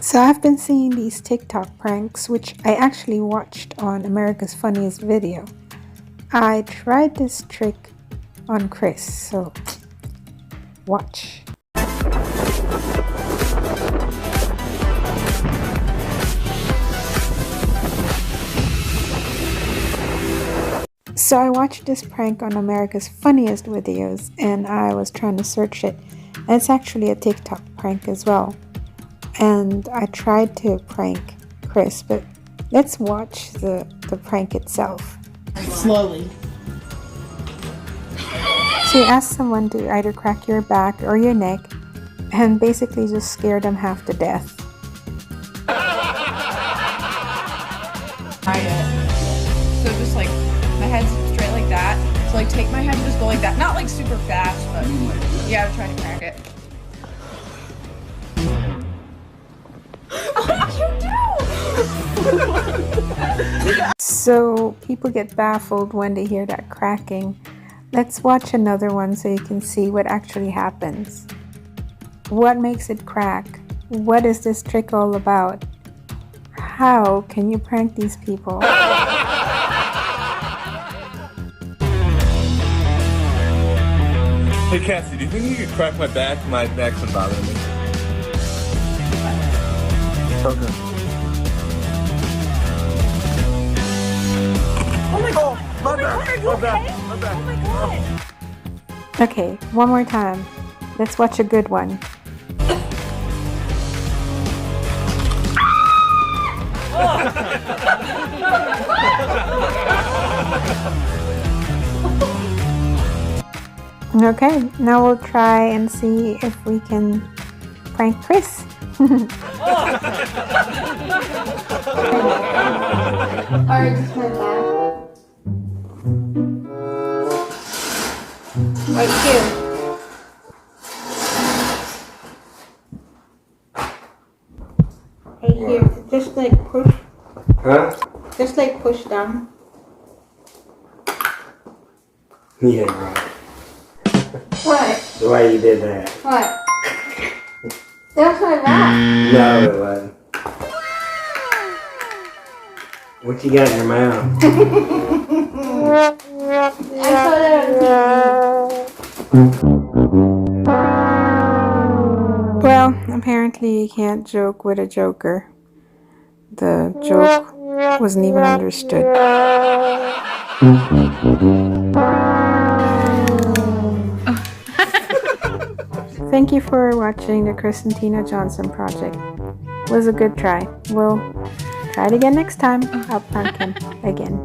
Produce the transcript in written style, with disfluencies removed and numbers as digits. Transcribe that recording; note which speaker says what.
Speaker 1: So I've been seeing these TikTok pranks, which I actually watched on America's Funniest Video. I tried this trick on Chris, so watch. So I watched this prank on America's Funniest Videos and I was trying to search it. And it's actually a TikTok prank as well. And I tried to prank Chris, but let's watch the prank itself.
Speaker 2: Slowly.
Speaker 1: So you ask someone to either crack your back or your neck and basically just scare them half to death.
Speaker 2: So just like my head's straight like that. So like take my head and just go like that. Not like super fast, but yeah, I'm trying to crack it.
Speaker 1: So people get baffled when they hear that cracking. Let's watch another one so you can see what actually happens. What makes it crack? What is this trick all about? How can you prank these people?
Speaker 3: Hey Cassie, do you think you could crack my back? My back's been bothering me. Okay.
Speaker 2: Oh my god!
Speaker 3: My back!
Speaker 2: Are you
Speaker 3: My
Speaker 2: okay?
Speaker 3: back! My back!
Speaker 2: Oh my god!
Speaker 1: Okay, one more time. Let's watch a good one. Okay, now we'll try and see if we can prank Chris. Alright, just my back. Right here. Right here. Just like push.
Speaker 4: Huh?
Speaker 1: Just like push down.
Speaker 4: Yeah, right.
Speaker 1: What?
Speaker 4: The way you did that.
Speaker 1: What? That's my back.
Speaker 4: No, it wasn't. What you got in your mouth?
Speaker 1: I saw that on TV. Well, apparently you can't joke with a joker. The joke wasn't even understood. Thank you for watching the Chris&Teena Johnson project. It was a good try. We'll try it again next time. I'll prank him again.